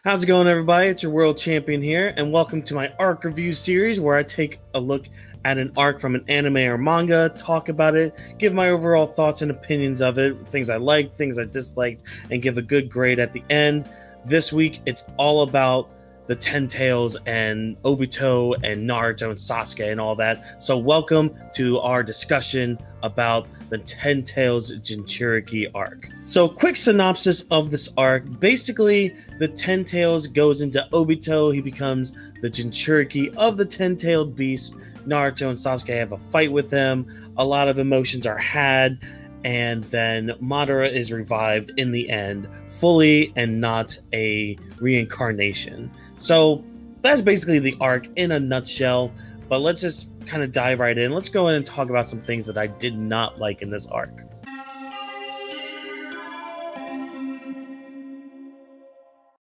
How's it going, everybody? It's your world champion here, and welcome to my arc review series where I take a look at an arc from an anime or manga, talk about it, give my overall thoughts and opinions of it, things I liked, things I disliked, and give a good grade at the end. This week, it's all about the Ten Tails and Obito and Naruto and Sasuke and all that. So welcome to our discussion about the Ten Tails Jinchuriki arc. So quick synopsis of this arc. Basically, the Ten Tails goes into Obito. He becomes the Jinchuriki of the Ten-Tailed Beast. Naruto and Sasuke have a fight with him. A lot of emotions are had. And then Madara is revived in the end, fully and not a reincarnation. So that's basically the arc in a nutshell. But let's just kind of dive right in. Let's go in and talk about some things that I did not like in this arc.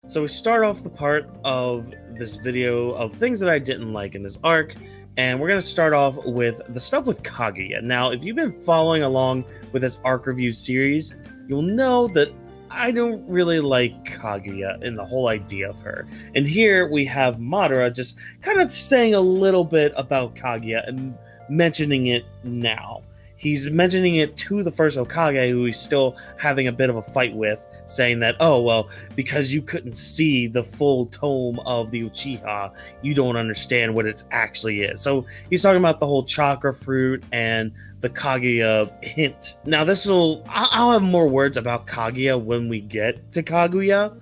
So we start off the part of this video of things that I didn't like in this arc. And we're going to start off with the stuff with Kaguya. Now, if you've been following along with this arc review series, you'll know that I don't really like Kaguya and the whole idea of her. And here we have Madara just kind of saying a little bit about Kaguya and mentioning it now. He's mentioning it to the first Hokage, who he's still having a bit of a fight with, saying that, oh, well, because you couldn't see the full tome of the Uchiha, you don't understand what it actually is. So he's talking about the whole chakra fruit and the Kaguya hint. Now, I'll have more words about Kaguya when we get to Kaguya,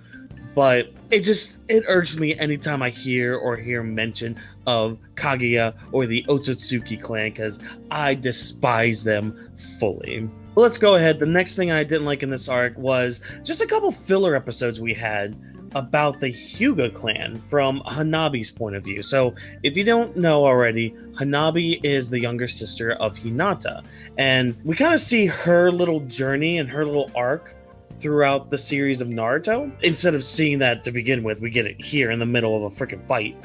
but it irks me anytime I hear mention of Kaguya or the Otsutsuki clan, because I despise them fully. Well, let's go ahead. The next thing I didn't like in this arc was just a couple filler episodes we had about the Hyuga clan from Hanabi's point of view. So if you don't know already, Hanabi is the younger sister of Hinata, and we kind of see her little journey and her little arc throughout the series of Naruto. Instead of seeing that to begin with, we get it here in the middle of a freaking fight.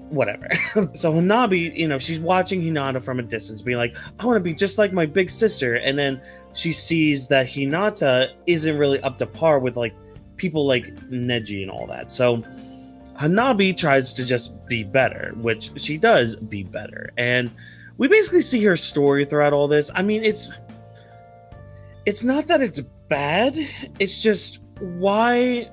Whatever. So Hanabi, she's watching Hinata from a distance, being like, I want to be just like my big sister. And then she sees that Hinata isn't really up to par with like people like Neji and all that. So Hanabi tries to just be better, which she does be better. And we basically see her story throughout all this. I mean, it's not that it's bad. It's just why.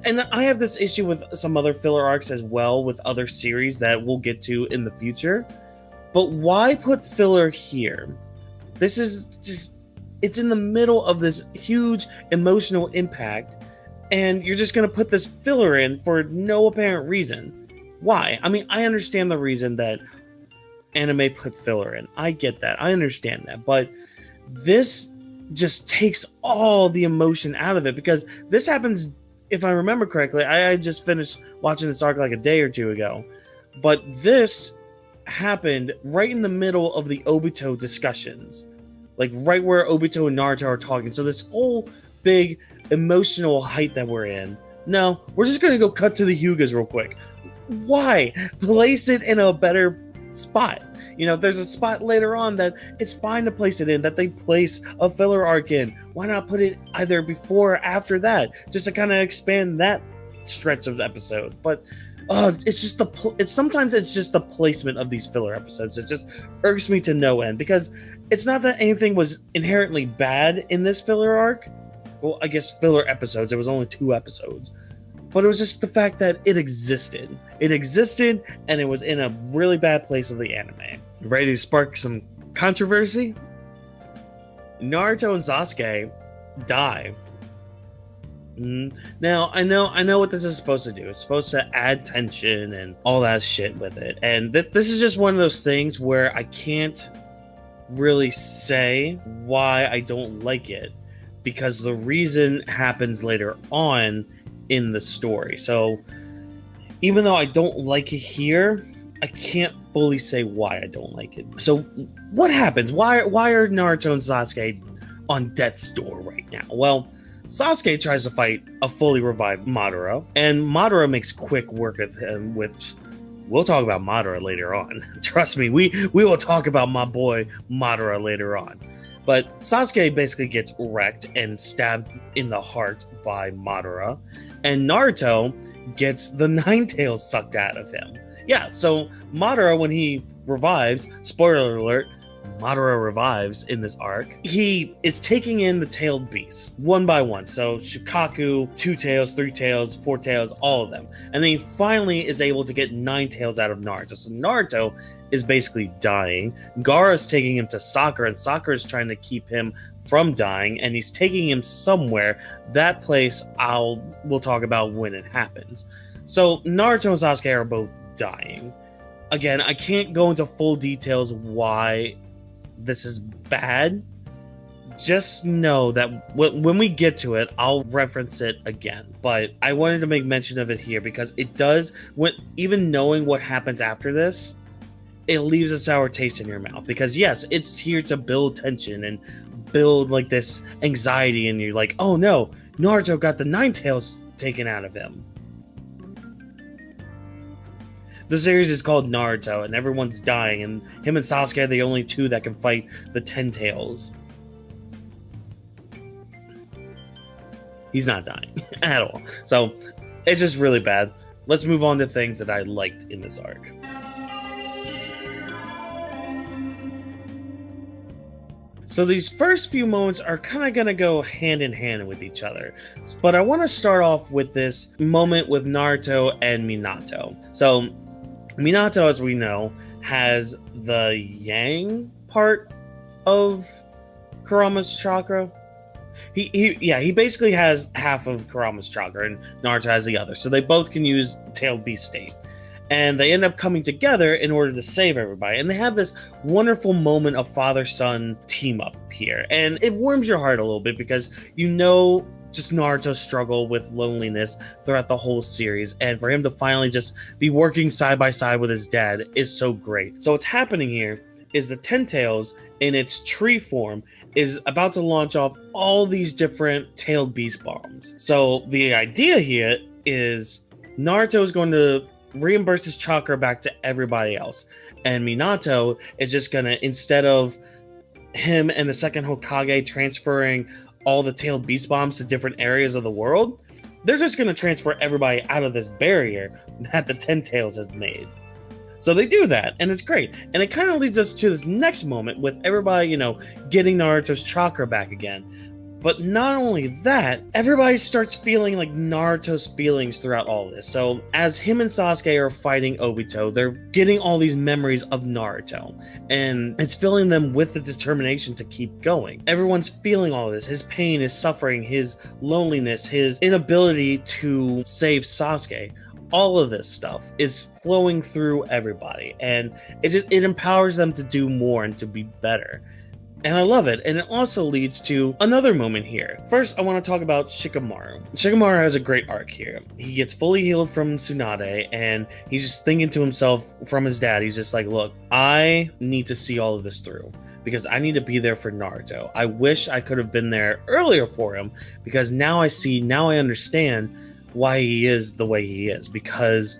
And I have this issue with some other filler arcs as well with other series that we'll get to in the future. But why put filler here? This is just, it's in the middle of this huge emotional impact, and you're just going to put this filler in for no apparent reason. Why? I mean, I understand the reason that anime put filler in. I get that. I understand that. But this just takes all the emotion out of it, because this happens. If I remember correctly, I just finished watching this arc like a day or two ago, but this happened right in the middle of the Obito discussions, like right where Obito and Naruto are talking. So this whole big emotional height that we're in. No, we're just going to go cut to the Hyugas real quick. Why? Place it in a better spot. If there's a spot later on that it's fine to place it in, that they place a filler arc in, why not put it either before or after that, just to kind of expand that stretch of episode? But sometimes it's just the placement of these filler episodes. It just irks me to no end, because it's not that anything was inherently bad in this filler arc. Well, I guess filler episodes. It was only 2 episodes. But it was just the fact that it existed. It existed, and it was in a really bad place of the anime. Ready to spark some controversy? Naruto and Sasuke die. Now, I know what this is supposed to do. It's supposed to add tension and all that shit with it. And this is just one of those things where I can't really say why I don't like it, because the reason happens later on in the story. So even though I don't like it here, I can't fully say why I don't like it. So what happens? Why are Naruto and Sasuke on death's door right now? Well, Sasuke tries to fight a fully revived Madara, and Madara makes quick work of him, which we'll talk about Madara later on. Trust me, we will talk about my boy Madara later on. But Sasuke basically gets wrecked and stabbed in the heart by Madara, and Naruto gets the Nine Tails sucked out of him. Yeah, so Madara, when he revives, spoiler alert, Madara revives in this arc, he is taking in the tailed beasts one by one. So Shukaku, 2 tails, 3 tails, 4 tails, all of them. And then he finally is able to get 9 tails out of Naruto. So Naruto is basically dying. Gaara's taking him to Sakura, and Sakura is trying to keep him from dying, and he's taking him somewhere. That place we'll talk about when it happens. So Naruto and Sasuke are both dying. Again, I can't go into full details why this is bad. Just know that when we get to it, I'll reference it again. But I wanted to make mention of it here because it does, even knowing what happens after this, it leaves a sour taste in your mouth. Because yes, it's here to build tension and build like this anxiety, and you're like, oh no, Naruto got the 9 tails taken out of him. The series is called Naruto, and everyone's dying, and him and Sasuke are the only 2 that can fight the 10 tails. He's not dying at all. So, it's just really bad. Let's move on to things that I liked in this arc. So these first few moments are kind of going to go hand in hand with each other. But I want to start off with this moment with Naruto and Minato. So Minato, as we know, has the yang part of Kurama's chakra. He basically has half of Kurama's chakra, and Naruto has the other. So they both can use Tailed Beast state. And they end up coming together in order to save everybody. And they have this wonderful moment of father-son team-up here. And it warms your heart a little bit because you know just Naruto's struggle with loneliness throughout the whole series, and for him to finally just be working side by side with his dad is so great. So what's happening here is the 10 Tails in its tree form is about to launch off all these different tailed beast bombs. So the idea here is Naruto is going to reimburse his chakra back to everybody else, and Minato is just gonna, instead of him and the second Hokage transferring all the tailed beast bombs to different areas of the world, they're just going to transfer everybody out of this barrier that the 10 Tails has made. So they do that, and it's great. And it kind of leads us to this next moment with everybody, getting Naruto's chakra back again. But not only that, everybody starts feeling like Naruto's feelings throughout all of this. So as him and Sasuke are fighting Obito, they're getting all these memories of Naruto, and it's filling them with the determination to keep going. Everyone's feeling all of this, his pain, his suffering, his loneliness, his inability to save Sasuke. All of this stuff is flowing through everybody, and it empowers them to do more and to be better. And I love it. And it also leads to another moment here. First, I want to talk about Shikamaru. Shikamaru has a great arc here. He gets fully healed from Tsunade, and he's just thinking to himself from his dad, he's just like, look, I need to see all of this through because I need to be there for Naruto. I wish I could have been there earlier for him because now I understand why he is the way he is, because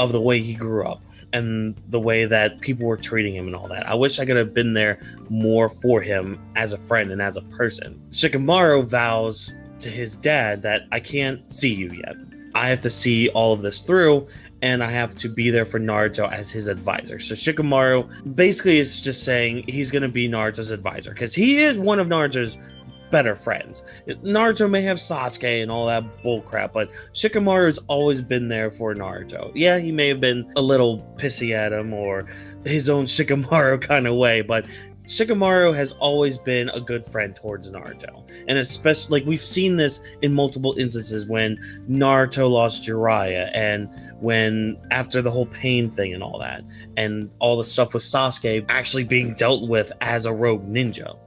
of the way he grew up and the way that people were treating him and all that. I wish I could have been there more for him as a friend and as a person. Shikamaru vows to his dad that I can't see you yet. I have to see all of this through, and I have to be there for Naruto as his advisor. So Shikamaru basically is just saying he's going to be Naruto's advisor because he is one of Naruto's better friends. Naruto may have Sasuke and all that bullcrap, but Shikamaru's always been there for Naruto. Yeah, he may have been a little pissy at him or his own Shikamaru kind of way, but Shikamaru has always been a good friend towards Naruto. And especially, like, we've seen this in multiple instances when Naruto lost Jiraiya, and when after the whole pain thing and all that, and all the stuff with Sasuke actually being dealt with as a rogue ninja.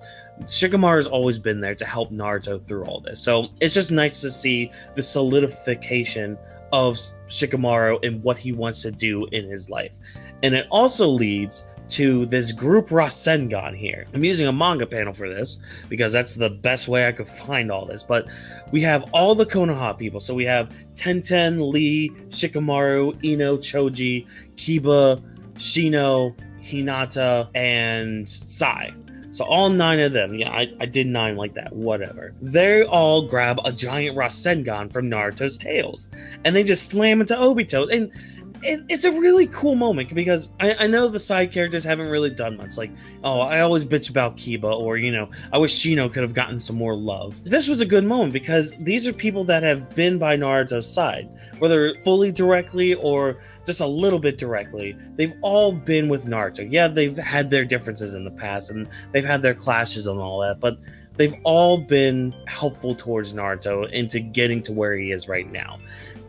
Shikamaru has always been there to help Naruto through all this. So it's just nice to see the solidification of Shikamaru and what he wants to do in his life. And it also leads to this group Rasengan here. I'm using a manga panel for this because that's the best way I could find all this. But we have all the Konoha people. So we have Tenten, Lee, Shikamaru, Ino, Choji, Kiba, Shino, Hinata, and Sai. So all 9 of them, yeah, I did 9 like that, whatever. They all grab a giant Rasengan from Naruto's tails, and they just slam into Obito. And it's a really cool moment because I know the side characters haven't really done much. Like, oh, I always bitch about Kiba, or, I wish Shino could have gotten some more love. This was a good moment because these are people that have been by Naruto's side, whether fully directly or just a little bit directly. They've all been with Naruto. Yeah, they've had their differences in the past and they've had their clashes and all that, but they've all been helpful towards Naruto into getting to where he is right now.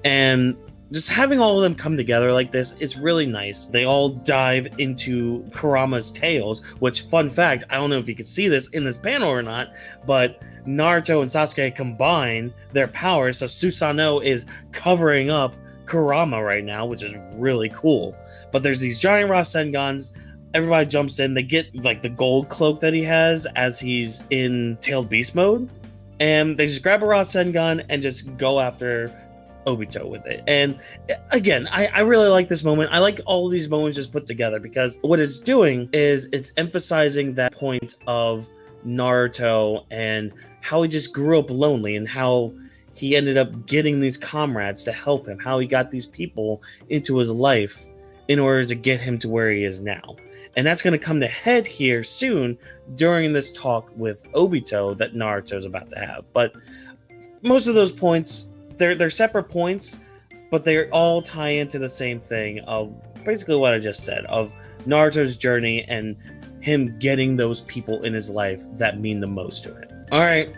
And just having all of them come together like this is really nice. They all dive into Kurama's tails, which, fun fact, I don't know if you can see this in this panel or not, but Naruto and Sasuke combine their powers, so Susanoo is covering up Kurama right now, which is really cool. But there's these giant Rasengans. Everybody jumps in. They get like the gold cloak that he has as he's in Tailed Beast mode, and they just grab a Rasengan and just go after Obito with it. And again, I really like this moment. I like all of these moments just put together because what it's doing is it's emphasizing that point of Naruto and how he just grew up lonely and how he ended up getting these comrades to help him, how he got these people into his life in order to get him to where he is now. And that's going to come to head here soon during this talk with Obito that Naruto's about to have. But most of those points, they're separate points, but they all tie into the same thing of basically what I just said, of Naruto's journey and him getting those people in his life that mean the most to him. All right,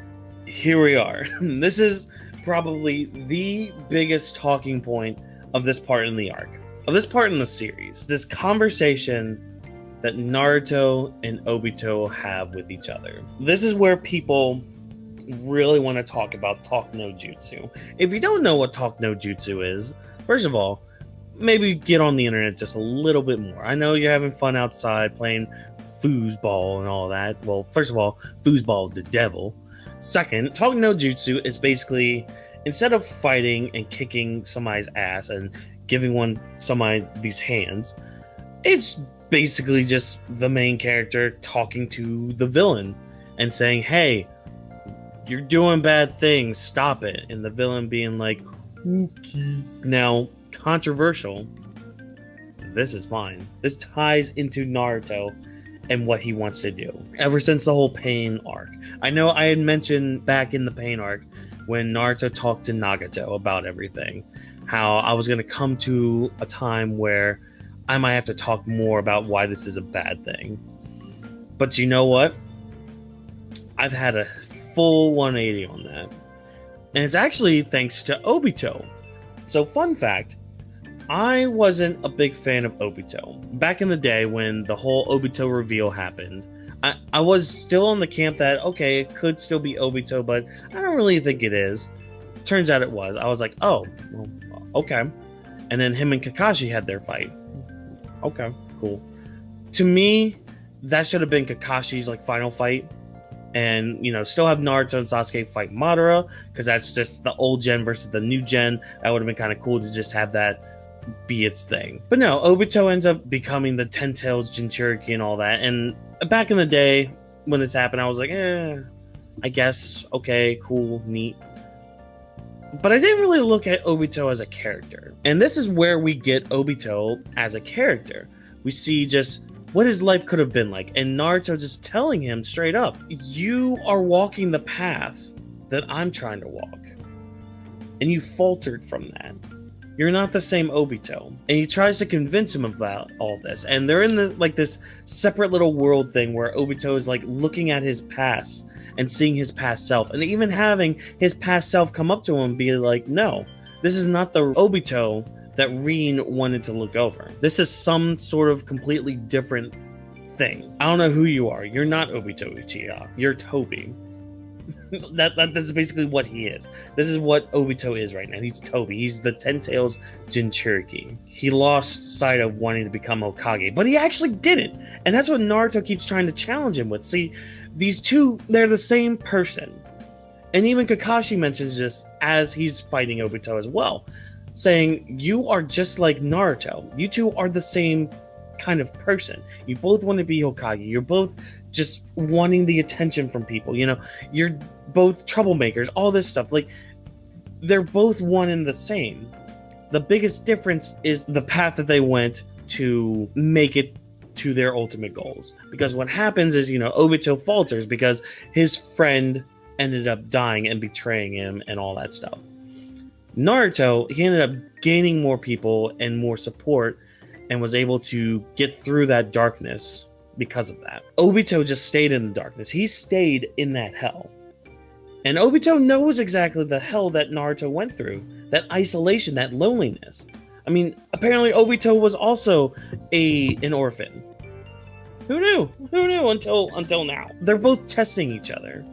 here we are. This is probably the biggest talking point of this part in the arc, of this part in the series. This conversation that Naruto and Obito have with each other. This is where people really want to talk about Talk No Jutsu. If you don't know what Talk No Jutsu is, first of all, maybe get on the internet just a little bit more. I know you're having fun outside playing foosball and all that. Well, first of all, foosball is the devil. Second, Talk No Jutsu is basically, instead of fighting and kicking somebody's ass and giving somebody these hands, it's basically just the main character talking to the villain and saying, hey, you're doing bad things, stop it. And the villain being like, okay. Now, controversial, this is fine. This ties into Naruto and what he wants to do ever since the whole Pain arc. I know I had mentioned back in the Pain arc when Naruto talked to Nagato about everything, how I was going to come to a time where I might have to talk more about why this is a bad thing. But you know what? I've had a full 180 on that. And it's actually thanks to Obito. So, fun fact, I wasn't a big fan of Obito. Back in the day when the whole Obito reveal happened, I was still in the camp that, okay, it could still be Obito, but I don't really think it is. Turns out it was. I was like, oh, well, okay. And then him and Kakashi had their fight. Okay, cool. To me, that should have been Kakashi's final fight. And, still have Naruto and Sasuke fight Madara, because that's just the old gen versus the new gen. That would have been kind of cool to just have that be its thing. But no, Obito ends up becoming the 10 Tails Jinchuriki and all that. And back in the day when this happened, I was like, I guess, okay, cool, neat. But I didn't really look at Obito as a character. And this is where we get Obito as a character. We see just what his life could have been like. And Naruto just telling him straight up, you are walking the path that I'm trying to walk. And you faltered from that. You're not the same Obito. And he tries to convince him about all this. And they're in this separate little world thing where Obito is looking at his past and seeing his past self. And even having his past self come up to him and be like, no, this is not the Obito that Rin wanted to look over. This is some sort of completely different thing. I don't know who you are. You're not Obito Uchiha. You're Toby. That's basically what he is. This is what Obito is right now. He's Toby. He's the 10 Tails Jinchuriki. He lost sight of wanting to become Hokage, but he actually did it. And that's what Naruto keeps trying to challenge him with. See, these two, they're the same person. And even Kakashi mentions this as he's fighting Obito as well, saying, you are just like Naruto. You two are the same kind of person. You both want to be Hokage. You're both just wanting the attention from people. You're both troublemakers, all this stuff. Like, they're both one and the same. The biggest difference is the path that they went to make it to their ultimate goals. Because what happens is, Obito falters because his friend ended up dying and betraying him and all that stuff. Naruto, he ended up gaining more people and more support and was able to get through that darkness because of that. Obito just stayed in the darkness. He stayed in that hell. And Obito knows exactly the hell that Naruto went through. That isolation, that loneliness. I mean, apparently Obito was also an orphan. Who knew? Who knew until now? They're both testing each other.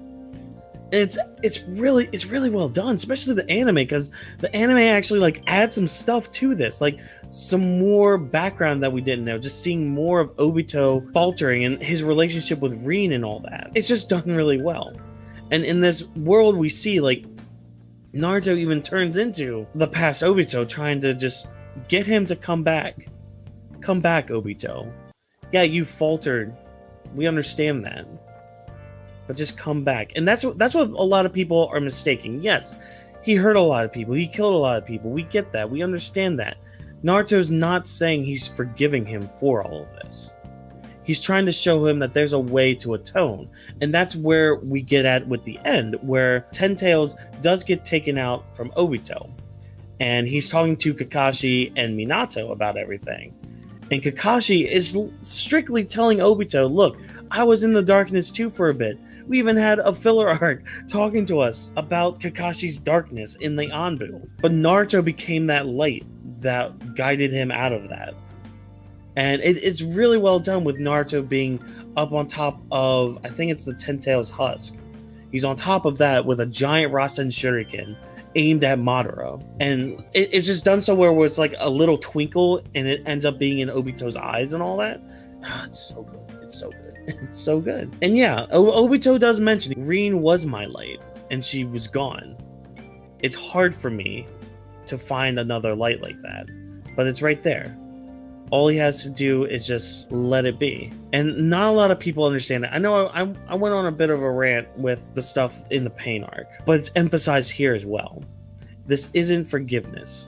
And it's really well done, especially the anime, because the anime actually adds some stuff to this, some more background that we didn't know, just seeing more of Obito faltering and his relationship with Rin and all that. It's just done really well. And in this world we see, Naruto even turns into the past Obito, trying to just get him to come back. Come back, Obito. Yeah, you faltered. We understand that. But just come back. And that's what a lot of people are mistaking. Yes, he hurt a lot of people. He killed a lot of people. We get that. We understand that. Naruto's not saying he's forgiving him for all of this. He's trying to show him that there's a way to atone. And that's where we get at with the end, where Ten Tails does get taken out from Obito. And he's talking to Kakashi and Minato about everything. And Kakashi is strictly telling Obito, look, I was in the darkness too for a bit. We even had a filler arc talking to us about Kakashi's darkness in the Anbu. But Naruto became that light that guided him out of that. And it's really well done with Naruto being up on top of, I think it's the Ten Tails husk. He's on top of that with a giant Rasen Shuriken aimed at Madara. And it's just done so where it's like a little twinkle and it ends up being in Obito's eyes and all that. Oh, it's so good. It's so good. It's so good. And yeah, Obito does mention, Rin was my light and she was gone. It's hard for me to find another light like that, but it's right there. All he has to do is just let it be. And not a lot of people understand that. I know I went on a bit of a rant with the stuff in the Pain arc, but it's emphasized here as well. This isn't forgiveness.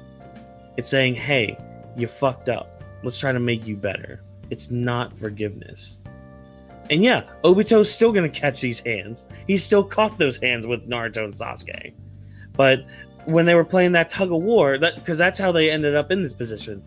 It's saying, hey, you fucked up. Let's try to make you better. It's not forgiveness. And yeah, Obito's still going to catch these hands. He still caught those hands with Naruto and Sasuke. But when they were playing that tug of war, because that's how they ended up in this position.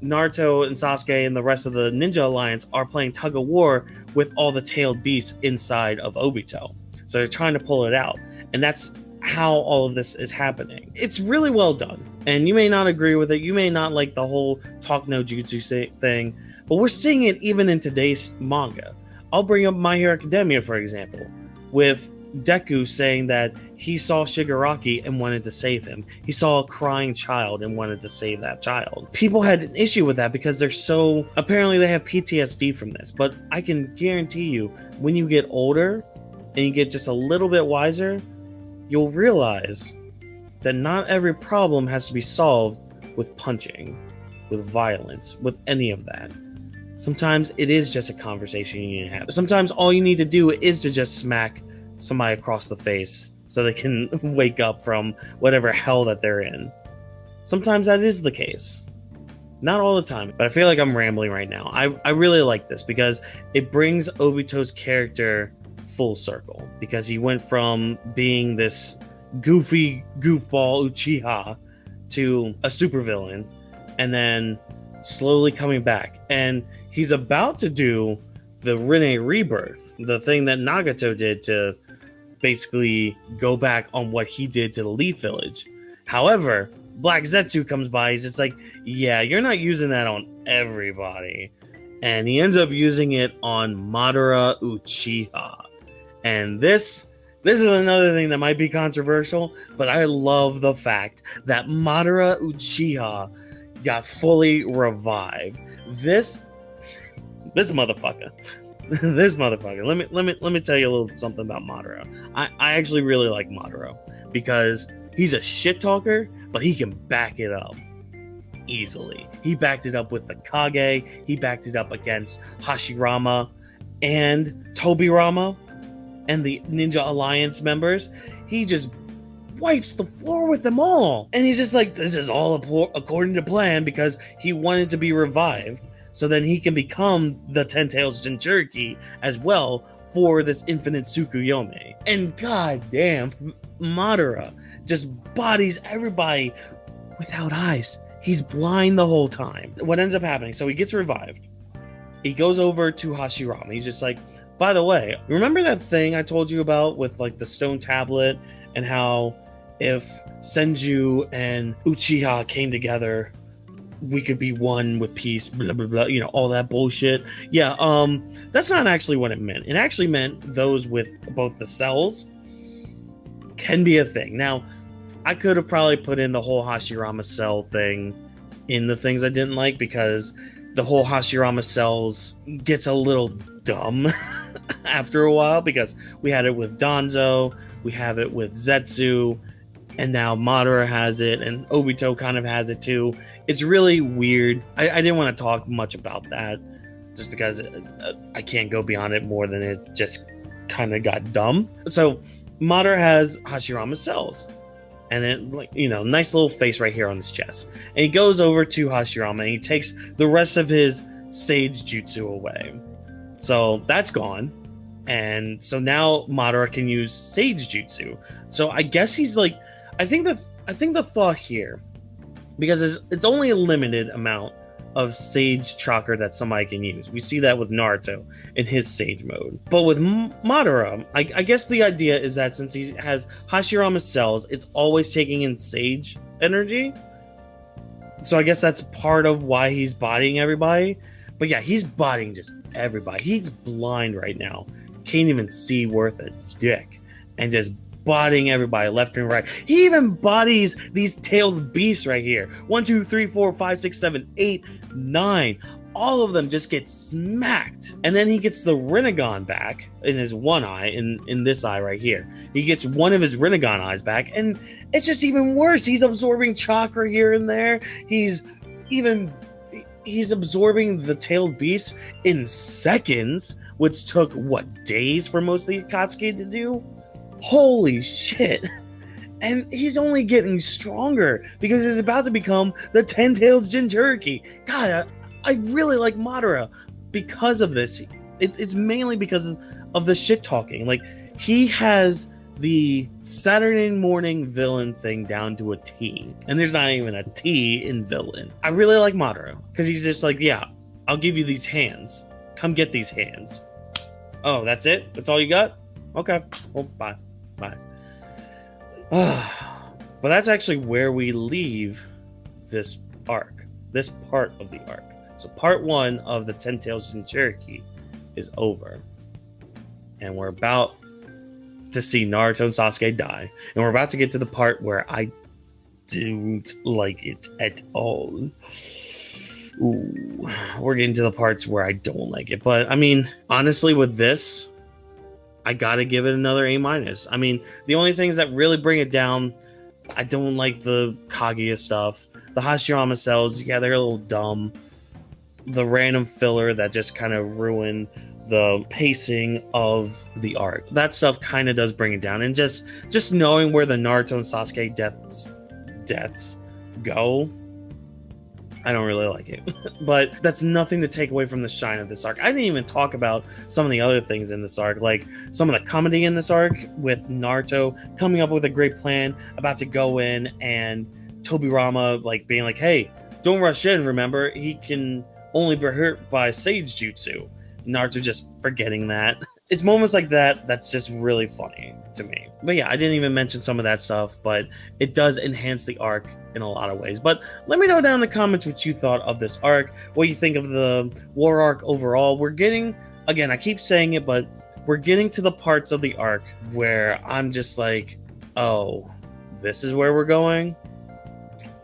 Naruto and Sasuke and the rest of the Ninja Alliance are playing tug of war with all the tailed beasts inside of Obito. So they're trying to pull it out. And that's how all of this is happening. It's really well done. And you may not agree with it. You may not like the whole talk no jutsu thing. But we're seeing it even in today's manga. I'll bring up My Hero Academia, for example, with Deku saying that he saw Shigaraki and wanted to save him. He saw a crying child and wanted to save that child. People had an issue with that because apparently they have PTSD from this. But I can guarantee you, when you get older and you get just a little bit wiser, you'll realize that not every problem has to be solved with punching, with violence, with any of that. Sometimes it is just a conversation you need to have. Sometimes all you need to do is to just smack somebody across the face so they can wake up from whatever hell that they're in. Sometimes that is the case. Not all the time, but I feel like I'm rambling right now. I really like this because it brings Obito's character full circle, because he went from being this goofy goofball Uchiha to a supervillain, and then slowly coming back. And he's about to do the Rinne rebirth, the thing that Nagato did to basically go back on what he did to the Leaf Village. However, Black Zetsu comes by. He's just like, yeah, you're not using that on everybody. And he ends up using it on Madara Uchiha. And this is another thing that might be controversial, but I love the fact that Madara Uchiha got fully revived. This motherfucker. This motherfucker. Let me tell you a little something about Madara. I actually really like Madara because he's a shit talker, but he can back it up easily. He backed it up with the Kage. He backed it up against Hashirama. and Tobirama and the Ninja Alliance members. He just wipes the floor with them all. And he's just like, this is all according to plan because he wanted to be revived. So then he can become the Ten Tails Jinchuriki as well for this infinite Tsukuyomi. And goddamn, Madara just bodies everybody without eyes. He's blind the whole time. What ends up happening, so he gets revived. He goes over to Hashirama. He's just like, by the way, remember that thing I told you about with like the stone tablet and how if Senju and Uchiha came together, we could be one with peace, blah, blah, blah, you know, all that bullshit. Yeah, that's not actually what it meant. It actually meant those with both the cells can be a thing. Now, I could have probably put in the whole Hashirama cell thing in the things I didn't like because the whole Hashirama cells gets a little dumb after a while because we had it with Danzo, we have it with Zetsu, and now Madara has it, and Obito kind of has it too. It's really weird. I didn't want to talk much about that just because I can't go beyond it more than it just kind of got dumb. So Madara has Hashirama cells. And it, like, you know, nice little face right here on his chest. And he goes over to Hashirama and he takes the rest of his Sage Jutsu away. So that's gone. And so now Madara can use Sage Jutsu. So I guess he's like, I think the thought here, because it's only a limited amount of Sage chakra that somebody can use. We see that with Naruto in his Sage mode. But with Madara, I guess the idea is that since he has Hashirama cells, it's always taking in Sage energy. So I guess that's part of why he's bodying everybody. But yeah, he's bodying just everybody. He's blind right now. Can't even see worth a dick. And just bodying everybody left and right. He even bodies these tailed beasts right here. 1, 2, 3, 4, 5, 6, 7, 8, 9. All of them just get smacked. And then he gets the Rinnegan back in his one eye, in this eye right here. He gets one of his Rinnegan eyes back, and it's just even worse. He's absorbing chakra here and there. He's absorbing the tailed beast in seconds, which took, what, days for most of the Akatsuki to do? Holy shit. And he's only getting stronger because he's about to become the Ten Tails Jinchuriki. God, I really like Madara because of this. It's mainly because of the shit talking. Like, he has the Saturday morning villain thing down to a T. And there's not even a T in villain. I really like Madara because he's just like, yeah, I'll give you these hands. Come get these hands. Oh, that's it? That's all you got? Okay. Well, bye. But that's actually where we leave this arc, this part of the arc. So part 1 of the Ten Tails Jinchuriki is over, and we're about to see Naruto and Sasuke die, and we're about to get to the part where I don't like it at all. Ooh, we're getting to the parts where I don't like it, but I mean, honestly, with this, I gotta give it another A-. I mean, the only things that really bring it down, I don't like the Kaguya stuff. The Hashirama cells, yeah, they're a little dumb. The random filler that just kind of ruined the pacing of the arc. That stuff kind of does bring it down. And just knowing where the Naruto and Sasuke deaths go, I don't really like it. But that's nothing to take away from the shine of this arc. I didn't even talk about some of the other things in this arc, like some of the comedy in this arc with Naruto coming up with a great plan, about to go in, and Tobirama like being like, hey, don't rush in, remember? He can only be hurt by Sage Jutsu. Naruto just forgetting that. It's moments like that that's just really funny to me. But yeah, I didn't even mention some of that stuff, but it does enhance the arc in a lot of ways. But let me know down in the comments what you thought of this arc, what you think of the war arc overall. We're getting, again, I keep saying it, but we're getting to the parts of the arc where I'm just like, oh, this is where we're going?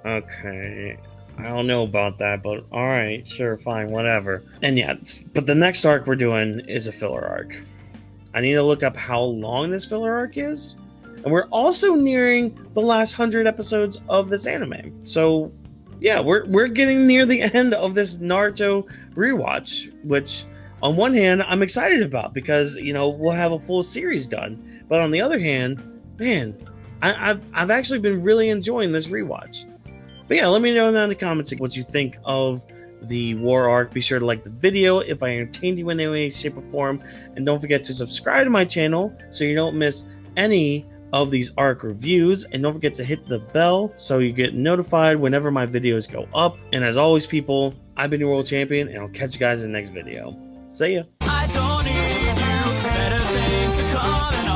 Okay. I don't know about that, but all right, sure, fine, whatever. And yeah, but the next arc we're doing is a filler arc. I need to look up how long this filler arc is. And we're also nearing the last 100 episodes of this anime. So yeah, we're getting near the end of this Naruto rewatch, which on one hand, I'm excited about because we'll have a full series done. But on the other hand, man, I've actually been really enjoying this rewatch. But yeah, let me know down in the comments what you think of the war arc. Be sure to like the video if I entertained you in any way, shape, or form, and don't forget to subscribe to my channel so you don't miss any of these arc reviews, and don't forget to hit the bell so you get notified whenever my videos go up. And as always, people, I've been your world champion, and I'll catch you guys in the next video. See ya. I don't need you, better things are calling.